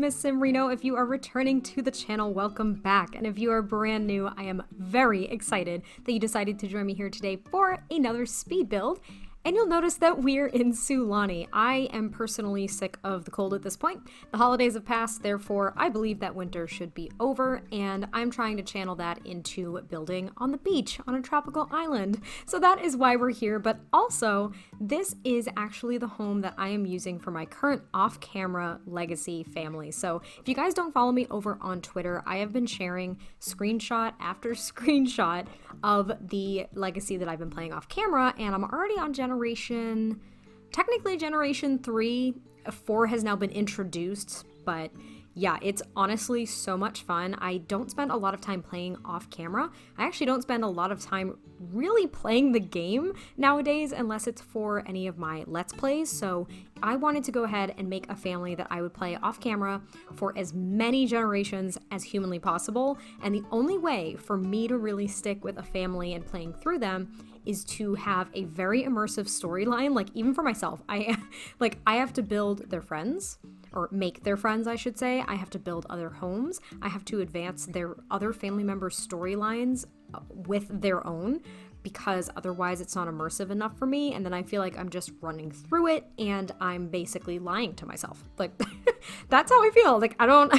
MissSimReno. If you are returning to the channel, welcome back. And if you are brand new, I am very excited that you decided to join me here today for another speed build. And you'll notice that we're in Sulani. I am personally sick of the cold at this point. The holidays have passed, therefore I believe that winter should be over, and I'm trying to channel that into building on the beach on a tropical island. So that is why we're here, but also this is actually the home that I am using for my current off-camera legacy family. So if you guys don't follow me over on Twitter, I have been sharing screenshot after screenshot of the legacy that I've been playing off camera, and I'm already on technically generation 3. 4 has now been introduced, but yeah, it's honestly so much fun. I don't spend a lot of time playing off camera. I actually don't spend a lot of time really playing the game nowadays unless it's for any of my Let's Plays. So I wanted to go ahead and make a family that I would play off camera for as many generations as humanly possible. And the only way for me to really stick with a family and playing through them is to have a very immersive storyline. Like, even for myself, I have to build their friends, or make their friends, I should say. I have to build other homes. I have to advance their other family members' storylines with their own, because otherwise it's not immersive enough for me, and then I feel like I'm just running through it and I'm basically lying to myself. Like, that's how I feel. Like, I don't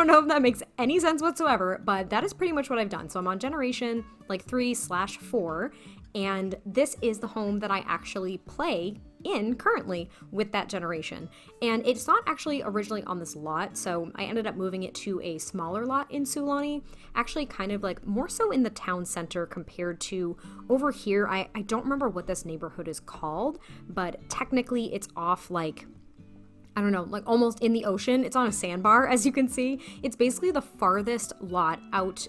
know if that makes any sense whatsoever, but that is pretty much what I've done. So I'm on generation like 3/4, and this is the home that I actually play in currently with that generation. And it's not actually originally on this lot, so I ended up moving it to a smaller lot in Sulani, actually kind of like more so in the town center compared to over here. I don't remember what this neighborhood is called, but technically it's off, like, I don't know, like almost in the ocean. It's on a sandbar, as you can see. It's basically the farthest lot out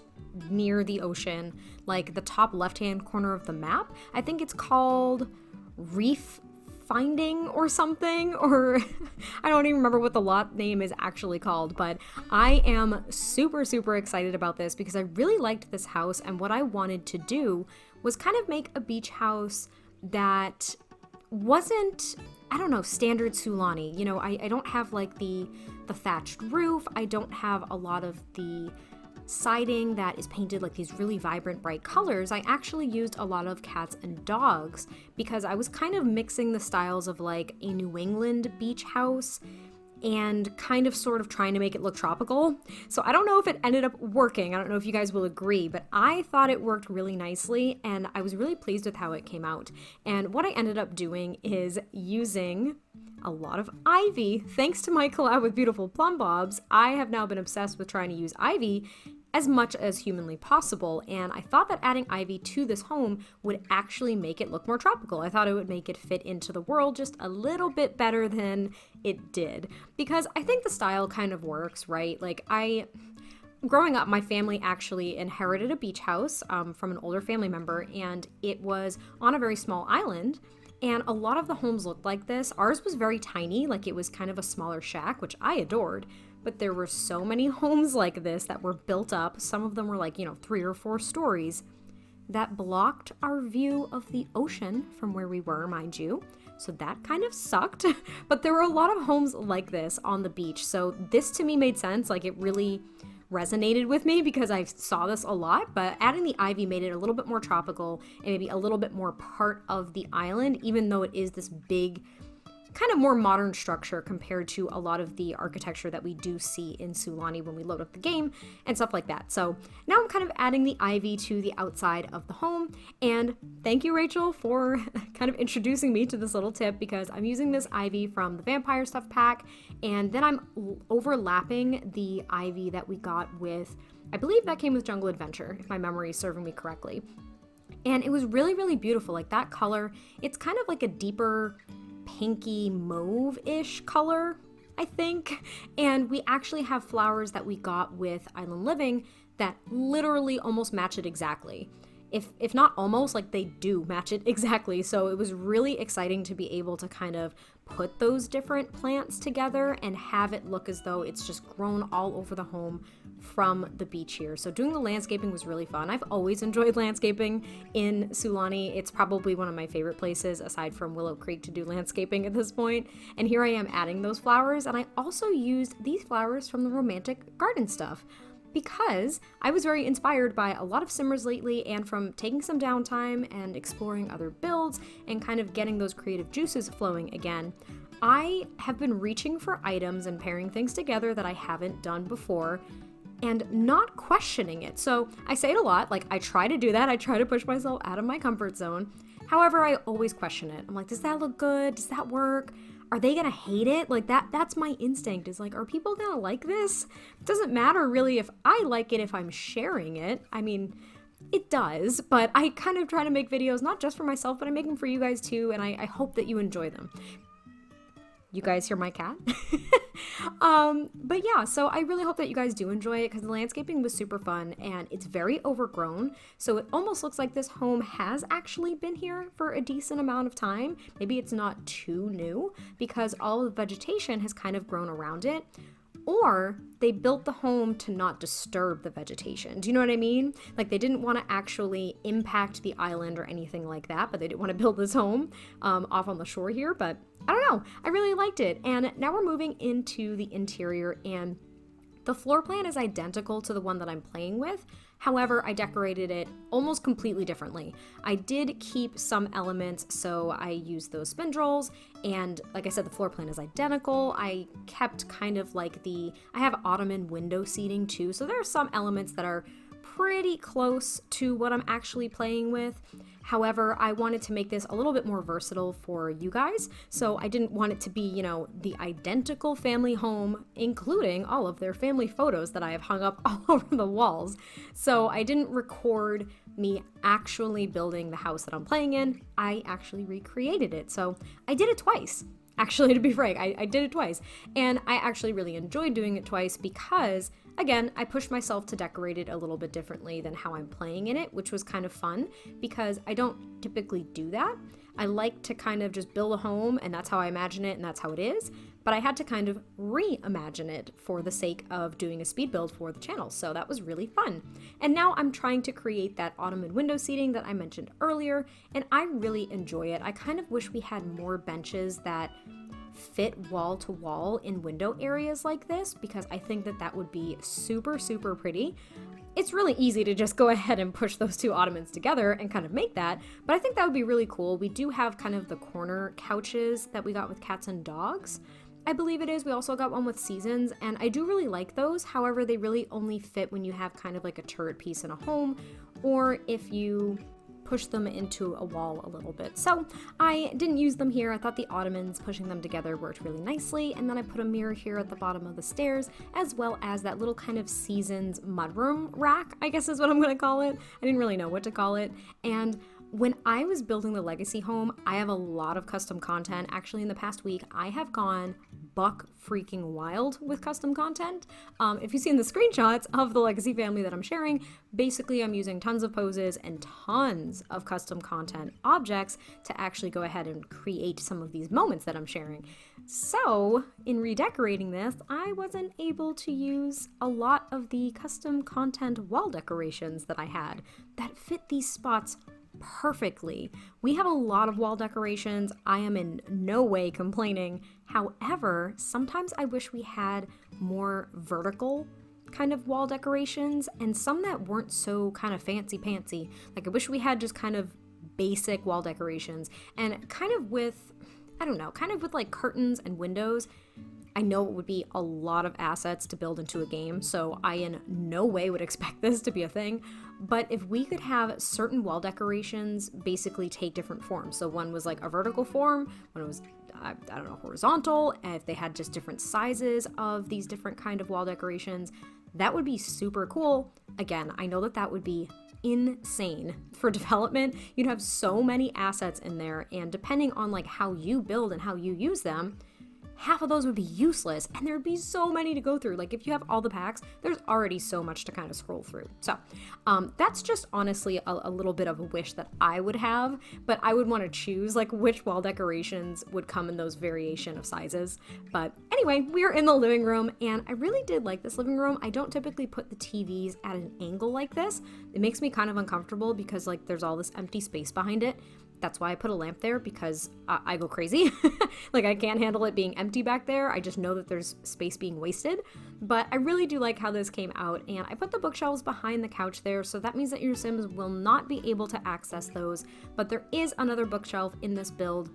near the ocean, like the top left-hand corner of the map. I think it's called Reef Finery or something, or I don't even remember what the lot name is actually called, but I am super excited about this because I really liked this house, and what I wanted to do was kind of make a beach house that wasn't, I don't know, standard Sulani. You know, I don't have like the thatched roof. I don't have a lot of the siding that is painted like these really vibrant bright colors. I actually used a lot of cats and dogs because I was kind of mixing the styles of like a New England beach house and kind of sort of trying to make it look tropical. So I don't know if it ended up working. I don't know if you guys will agree, but I thought it worked really nicely and I was really pleased with how it came out. And what I ended up doing is using a lot of ivy. Thanks to my collab with Beautiful Plum Bobs, I have now been obsessed with trying to use ivy as much as humanly possible, and I thought that adding ivy to this home would actually make it look more tropical. I thought it would make it fit into the world just a little bit better than it did, because I think the style kind of works, right? Like, growing up, my family actually inherited a beach house from an older family member, and it was on a very small island. And a lot of the homes looked like this. Ours was very tiny, like it was kind of a smaller shack, which I adored. But there were so many homes like this that were built up. Some of them were like, 3 or 4 stories that blocked our view of the ocean from where we were, mind you. So that kind of sucked. But there were a lot of homes like this on the beach. So this to me made sense. Like, it really resonated with me because I saw this a lot, but adding the ivy made it a little bit more tropical and maybe a little bit more part of the island, even though it is this big, kind of more modern structure compared to a lot of the architecture that we do see in Sulani when we load up the game and stuff like that. So now I'm kind of adding the ivy to the outside of the home, and thank you, Rachel, for kind of introducing me to this little tip, because I'm using this ivy from the Vampire Stuff pack, and then I'm overlapping the ivy that we got with, I believe that came with Jungle Adventure, if my memory is serving me correctly. And it was really beautiful. Like, that color, it's kind of like a deeper pinky mauve-ish color, I think. And we actually have flowers that we got with Island Living that literally almost match it exactly. if not almost, like they do match it exactly. So it was really exciting to be able to kind of put those different plants together and have it look as though it's just grown all over the home from the beach here. So doing the landscaping was really fun. I've always enjoyed landscaping in Sulani. It's probably one of my favorite places aside from Willow Creek to do landscaping at this point. And here I am adding those flowers, and I also used these flowers from the romantic garden stuff, because I was very inspired by a lot of simmers lately and from taking some downtime and exploring other builds and kind of getting those creative juices flowing again. I have been reaching for items and pairing things together that I haven't done before and not questioning it. So I say it a lot, like I try to do that. I try to push myself out of my comfort zone. However, I always question it. I'm like, does that look good? Does that work? Are they gonna hate it? Like that's my instinct, is like, are people gonna like this? It doesn't matter really if I like it, if I'm sharing it. I mean, it does, but I kind of try to make videos not just for myself, but I make them for you guys too, and I hope that you enjoy them. You guys hear my cat? But yeah, so I really hope that you guys do enjoy it, because the landscaping was super fun and it's very overgrown. So it almost looks like this home has actually been here for a decent amount of time. Maybe it's not too new because all of the vegetation has kind of grown around it. Or they built the home to not disturb the vegetation. Do you know what I mean? Like they didn't want to actually impact the island or anything like that, but they didn't want to build this home off on the shore here. But I don't know, I really liked it. And now we're moving into the interior, and the floor plan is identical to the one that I'm playing with. However, I decorated it almost completely differently. I did keep some elements, so I used those spindles, and like I said, the floor plan is identical. I kept kind of like I have ottoman window seating too, so there are some elements that are pretty close to what I'm actually playing with. However, I wanted to make this a little bit more versatile for you guys, so I didn't want it to be, you know, the identical family home, including all of their family photos that I have hung up all over the walls. So I didn't record me actually building the house that I'm playing in. I actually recreated it. So I did it twice. Actually, to be frank, I did it twice. And I actually really enjoyed doing it twice because, again, I pushed myself to decorate it a little bit differently than how I'm playing in it, which was kind of fun because I don't typically do that. I like to kind of just build a home, and that's how I imagine it, and that's how it is. But I had to kind of reimagine it for the sake of doing a speed build for the channel, so that was really fun. And now I'm trying to create that ottoman window seating that I mentioned earlier, and I really enjoy it. I kind of wish we had more benches that fit wall to wall in window areas like this, because I think that that would be super, super pretty. It's really easy to just go ahead and push those two ottomans together and kind of make that, but I think that would be really cool. We do have kind of the corner couches that we got with cats and dogs, I believe it is. We also got one with seasons, and I do really like those. However, they really only fit when you have kind of like a turret piece in a home, or if you push them into a wall a little bit. So I didn't use them here. I thought the ottomans, pushing them together, worked really nicely. And then I put a mirror here at the bottom of the stairs, as well as that little kind of seasons mudroom rack, I guess is what I'm going to call it. I didn't really know what to call it. And when I was building the legacy home, I have a lot of custom content. Actually, in the past week, I have gone buck freaking wild with custom content. If you've seen the screenshots of the legacy family that I'm sharing, basically I'm using tons of poses and tons of custom content objects to actually go ahead and create some of these moments that I'm sharing. So in redecorating this, I wasn't able to use a lot of the custom content wall decorations that I had that fit these spots perfectly. We have a lot of wall decorations. I am in no way complaining. However, sometimes I wish we had more vertical kind of wall decorations and some that weren't so kind of fancy pantsy. Like I wish we had just kind of basic wall decorations and kind of with, I don't know, kind of with like curtains and windows. I know it would be a lot of assets to build into a game, so I in no way would expect this to be a thing. But if we could have certain wall decorations basically take different forms. So one was like a vertical form, one was, I don't know, horizontal, and if they had just different sizes of these different kind of wall decorations, that would be super cool. Again, I know that that would be insane for development. You'd have so many assets in there, and depending on like how you build and how you use them, half of those would be useless, and there'd be so many to go through. Like if you have all the packs, there's already so much to kind of scroll through. So that's just honestly a little bit of a wish that I would have, but I would want to choose like which wall decorations would come in those variation of sizes. But anyway, we're in the living room, and I really did like this living room. I don't typically put the TVs at an angle like this. It makes me kind of uncomfortable because like there's all this empty space behind it. That's why I put a lamp there, because I go crazy. Like I can't handle it being empty back there. I just know that there's space being wasted. But I really do like how this came out, and I put the bookshelves behind the couch there, so that means that your Sims will not be able to access those. But there is another bookshelf in this build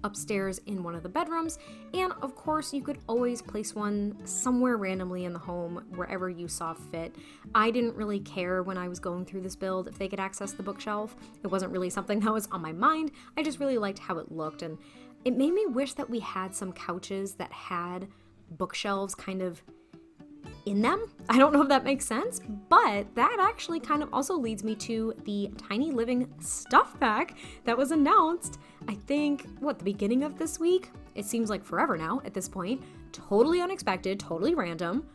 upstairs in one of the bedrooms, and of course you could always place one somewhere randomly in the home wherever you saw fit. I didn't really care when I was going through this build if they could access the bookshelf. It wasn't really something that was on my mind. I just really liked how it looked, and it made me wish that we had some couches that had bookshelves kind of in them. I don't know if that makes sense, but that actually kind of also leads me to the Tiny Living stuff pack that was announced, I think, the beginning of this week? It seems like forever now at this point. Totally unexpected, totally random.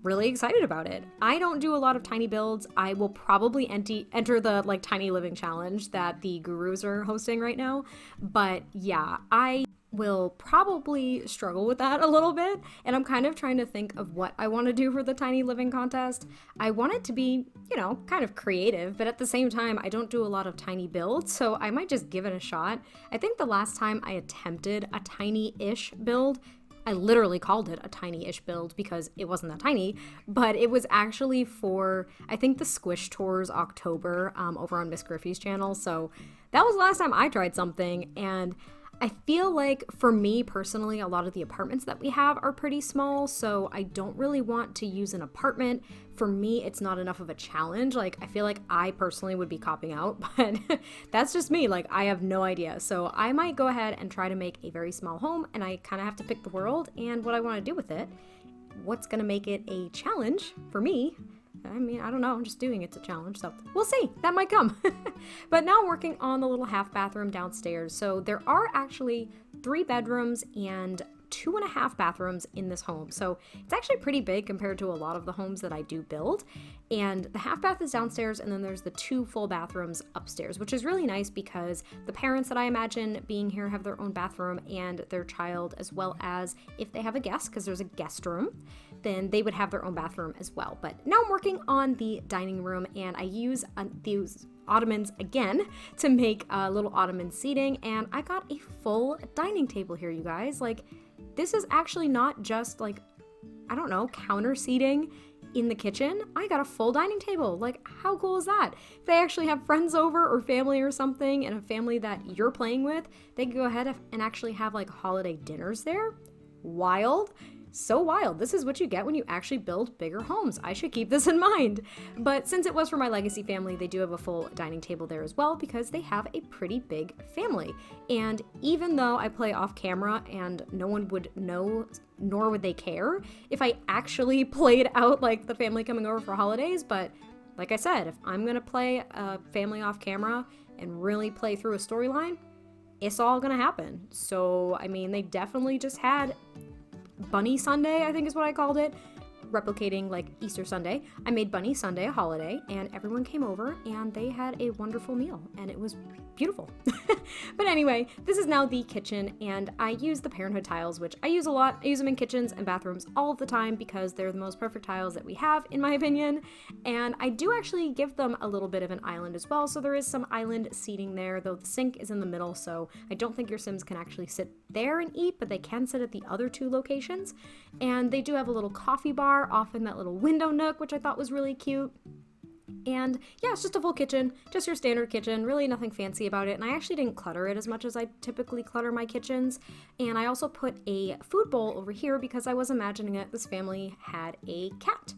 Really excited about it. I don't do a lot of tiny builds. I will probably enter the like Tiny Living challenge that the gurus are hosting right now. But yeah, I will probably struggle with that a little bit, and I'm kind of trying to think of what I want to do for the Tiny Living contest. I want it to be, kind of creative, but at the same time, I don't do a lot of tiny builds, so I might just give it a shot. I think the last time I attempted a tiny-ish build, I literally called it a tiny-ish build because it wasn't that tiny, but it was actually for, I think, the Squish Tours October over on Miss Griffey's channel, so that was the last time I tried something, and I feel like for me personally, a lot of the apartments that we have are pretty small, so I don't really want to use an apartment. For me, it's not enough of a challenge. Like, I feel like I personally would be copping out, but that's just me. Like, I have no idea. So I might go ahead and try to make a very small home, and I kind of have to pick the world and what I want to do with it. What's going to make it a challenge for me? I mean, I don't know, I'm just doing it to challenge, so we'll see, that might come. But now I'm working on the little half bathroom downstairs. So there are actually 3 bedrooms and 2.5 bathrooms in this home. So it's actually pretty big compared to a lot of the homes that I do build. And the half bath is downstairs, and then there's the 2 full bathrooms upstairs, which is really nice because the parents that I imagine being here have their own bathroom and their child, as well as if they have a guest, because there's a guest room, then they would have their own bathroom as well. But now I'm working on the dining room, and I use these ottomans again to make little ottoman seating, and I got a full dining table here, you guys. Like, this is actually not just like, I don't know, counter seating in the kitchen. I got a full dining table. Like, how cool is that? If they actually have friends over or family or something, and a family that you're playing with, they can go ahead and actually have like holiday dinners there. Wild. So wild. This is what you get when you actually build bigger homes. I should keep this in mind. But since it was for my legacy family, they do have a full dining table there as well because they have a pretty big family. And even though I play off camera and no one would know, nor would they care if I actually played out like the family coming over for holidays, but like I said, if I'm gonna play a family off camera and really play through a storyline, it's all gonna happen. So, I mean, they definitely just had Bunny Sunday, I think is what I called it, replicating like Easter Sunday. I made Bunny Sunday a holiday, and everyone came over and they had a wonderful meal, and it was beautiful. But anyway, this is now the kitchen, and I use the Parenthood tiles, which I use a lot. I use them in kitchens and bathrooms all of the time because they're the most perfect tiles that we have, in my opinion. And I do actually give them a little bit of an island as well, so there is some island seating there, though the sink is in the middle, so I don't think your Sims can actually sit there and eat, but they can sit at the other 2 locations. And they do have a little coffee bar off in that little window nook, which I thought was really cute. And yeah, it's just a full kitchen, just your standard kitchen, really nothing fancy about it. And I actually didn't clutter it as much as I typically clutter my kitchens. And I also put a food bowl over here because I was imagining that this family had a cat.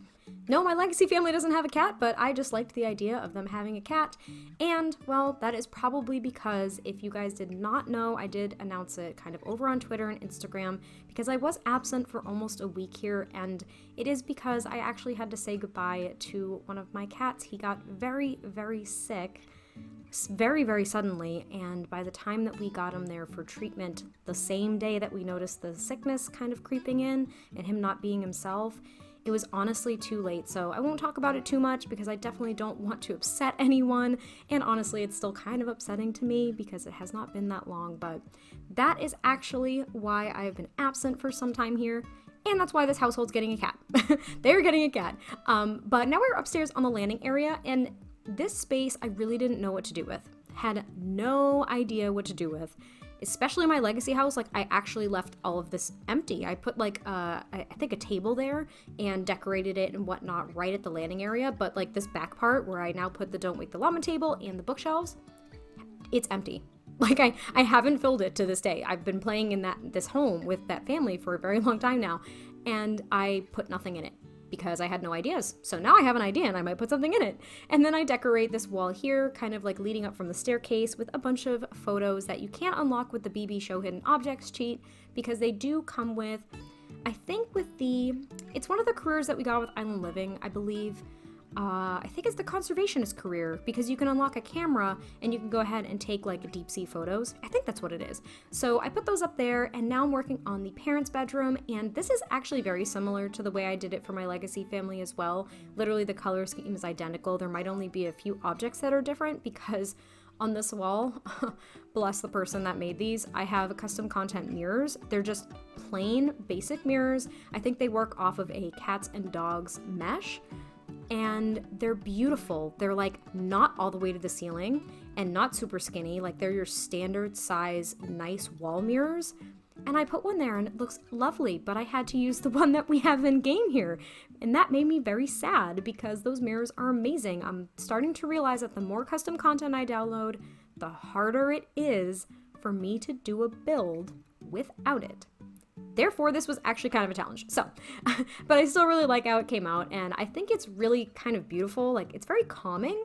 No, my legacy family doesn't have a cat, but I just liked the idea of them having a cat. And, well, that is probably because, if you guys did not know, I did announce it kind of over on Twitter and Instagram because I was absent for almost a week here, and it is because I actually had to say goodbye to one of my cats. He got very, very sick very, very suddenly, and by the time that we got him there for treatment, the same day that we noticed the sickness kind of creeping in and him not being himself, it was honestly too late. So I won't talk about it too much because I definitely don't want to upset anyone, and honestly it's still kind of upsetting to me because it has not been that long. But that is actually why I've been absent for some time here, and that's why this household's getting a cat. They're getting a cat. But now we're upstairs on the landing area, and this space I really didn't know what to do with. Had no idea what to do with. Especially my legacy house, like I actually left all of this empty. I put like I think a table there and decorated it and whatnot right at the landing area, but like this back part where I now put the Don't Wake the Llama table and the bookshelves, it's empty. Like I haven't filled it to this day. I've been playing in this home with that family for a very long time now, and I put nothing in it because I had no ideas. So now I have an idea and I might put something in it. And then I decorate this wall here, kind of like leading up from the staircase, with a bunch of photos that you can't unlock with the BB Show Hidden Objects cheat, because they do come with, I think with it's one of the careers that we got with Island Living, I believe. I think it's the conservationist career, because you can unlock a camera and you can go ahead and take like deep sea photos. I think that's what it is. So I put those up there, and now I'm working on the parents' bedroom, and this is actually very similar to the way I did it for my legacy family as well. Literally the color scheme is identical. There might only be a few objects that are different, because on this wall, bless the person that made these, I have custom content mirrors. They're just plain basic mirrors. I think they work off of a cats and dogs mesh, and they're beautiful. They're like not all the way to the ceiling and not super skinny. Like they're your standard size, nice wall mirrors. And I put one there and it looks lovely, but I had to use the one that we have in game here. And that made me very sad because those mirrors are amazing. I'm starting to realize that the more custom content I download, the harder it is for me to do a build without it. Therefore, this was actually kind of a challenge. So, but I still really like how it came out, and I think it's really kind of beautiful. Like, it's very calming,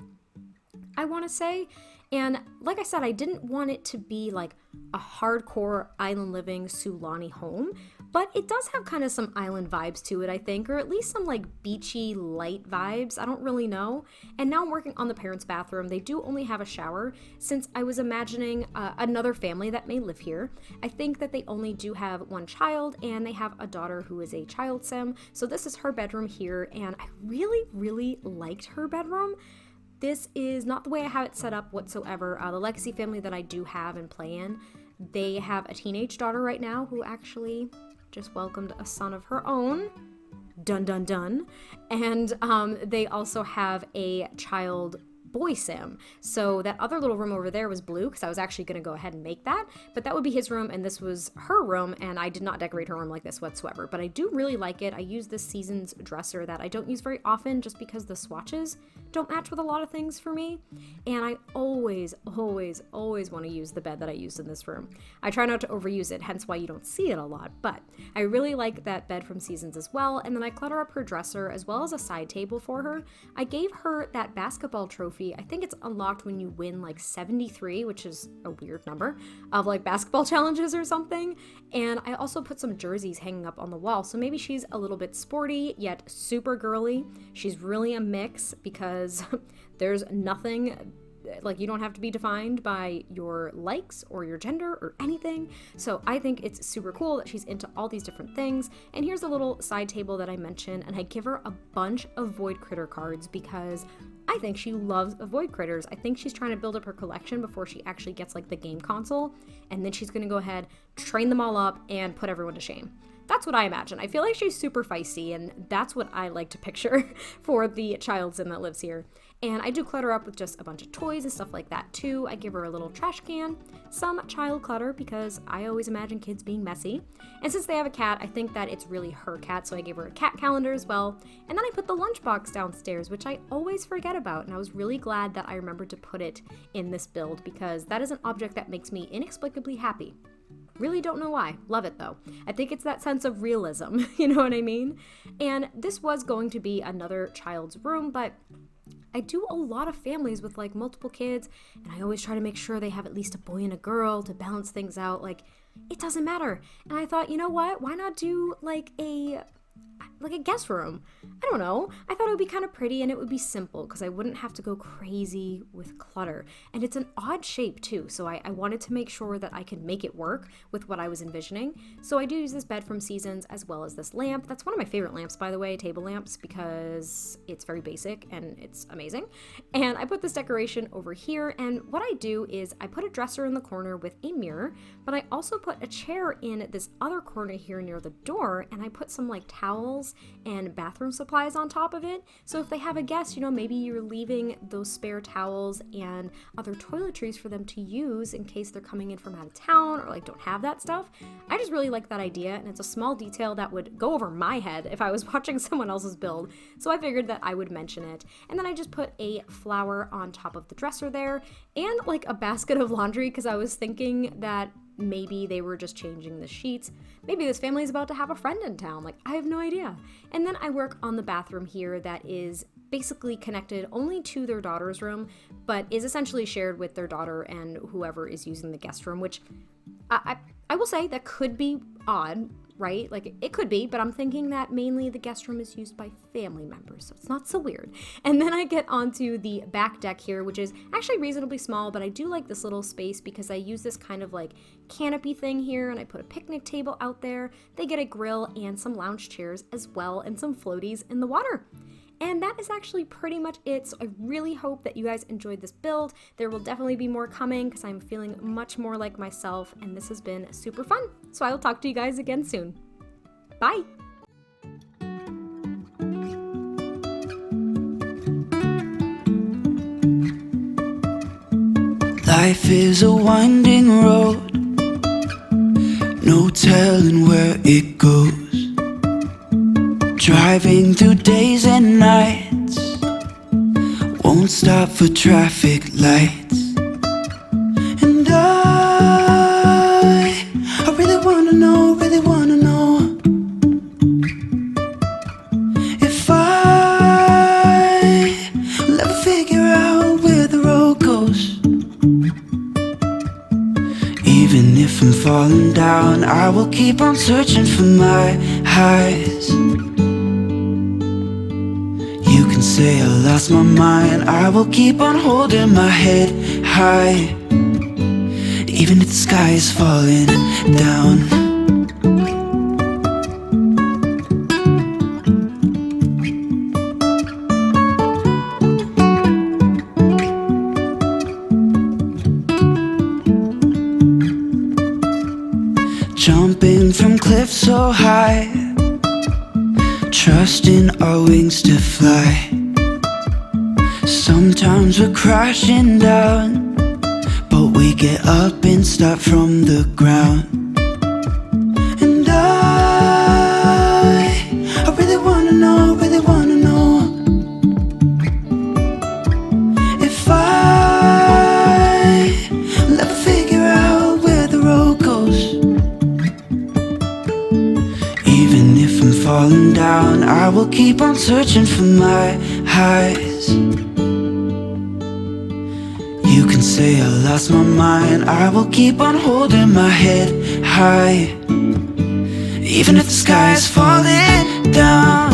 I want to say. And like I said, I didn't want it to be like a hardcore Island Living Sulani home, but it does have kind of some island vibes to it, I think, or at least some like beachy light vibes. I don't really know. And now I'm working on the parents' bathroom. They do only have a shower, since I was imagining another family that may live here. I think that they only do have one child, and they have a daughter who is a child sim. So this is her bedroom here, and I really, really liked her bedroom. This is not the way I have it set up whatsoever. The legacy family that I do have and play in, they have a teenage daughter right now who actually just welcomed a son of her own. Dun dun dun. And they also have a child boy sim. So that other little room over there was blue, because I was actually going to go ahead and make that, but that would be his room, and this was her room, and I did not decorate her room like this whatsoever. But I do really like it. I use this season's dresser that I don't use very often, just because the swatches don't match with a lot of things for me, and I always want to use the bed that I used in this room. I try not to overuse it, hence why you don't see it a lot, but I really like that bed from Seasons as well. And then I clutter up her dresser as well as a side table for her. I gave her that basketball trophy. I think it's unlocked when you win like 73, which is a weird number, of like basketball challenges or something. And I also put some jerseys hanging up on the wall, so maybe she's a little bit sporty yet super girly. She's really a mix, because there's nothing, like, you don't have to be defined by your likes or your gender or anything. So I think it's super cool that she's into all these different things. And here's a little side table that I mentioned, and I give her a bunch of Void Critter cards because I think she loves Void Critters. I think she's trying to build up her collection before she actually gets like the game console, and then she's gonna go ahead, train them all up, and put everyone to shame. That's what I imagine. I feel like she's super feisty, and that's what I like to picture for the child sim that lives here. And I do clutter up with just a bunch of toys and stuff like that too. I give her a little trash can, some child clutter, because I always imagine kids being messy. And since they have a cat, I think that it's really her cat, so I gave her a cat calendar as well. And then I put the lunchbox downstairs, which I always forget about, and I was really glad that I remembered to put it in this build, because that is an object that makes me inexplicably happy. Really don't know why. Love it though. I think it's that sense of realism, you know what I mean? And this was going to be another child's room, but I do a lot of families with like multiple kids, and I always try to make sure they have at least a boy and a girl to balance things out. Like, it doesn't matter. And I thought, you know what? Why not do like like a guest room. I don't know. I thought it would be kind of pretty and it would be simple because I wouldn't have to go crazy with clutter. And it's an odd shape too, so I wanted to make sure that I could make it work with what I was envisioning. So I do use this bed from Seasons as well as this lamp. That's one of my favorite lamps, by the way, table lamps, because it's very basic and it's amazing. And I put this decoration over here, and what I do is I put a dresser in the corner with a mirror, but I also put a chair in this other corner here near the door, and I put some like towels and bathroom supplies on top of it. So if they have a guest, you know, maybe you're leaving those spare towels and other toiletries for them to use in case they're coming in from out of town or like don't have that stuff. I just really like that idea, and it's a small detail that would go over my head if I was watching someone else's build. So I figured that I would mention it. And then I just put a flower on top of the dresser there and like a basket of laundry because I was thinking that maybe they were just changing the sheets. Maybe this family is about to have a friend in town. Like, I have no idea. And then I work on the bathroom here that is basically connected only to their daughter's room, but is essentially shared with their daughter and whoever is using the guest room, which I will say that could be odd, right? Like, it could be, but I'm thinking that mainly the guest room is used by family members, so it's not so weird. And then I get onto the back deck here, which is actually reasonably small, but I do like this little space because I use this kind of like canopy thing here, and I put a picnic table out there. They get a grill and some lounge chairs as well, and some floaties in the water. And that is actually pretty much it. So I really hope that you guys enjoyed this build. There will definitely be more coming because I'm feeling much more like myself, and this has been super fun. So I will talk to you guys again soon. Bye. Life is a winding road, no telling where it goes. Driving through days and nights, won't stop for traffic lights. And I really wanna know, if I will ever figure out where the road goes. Even if I'm falling down, I will keep on searching for my highs. You can say I lost my mind, I will keep on holding my head high, even if the sky is falling down. Jumping from cliffs so high, trusting our wings to fly. Sometimes we're crashing down, but we get up and start from the ground. And I really wanna know, if I will ever figure out where the road goes. Even if I'm falling down, I will keep on searching for my highs. You can say I lost my mind, I will keep on holding my head high, even if the sky is falling down.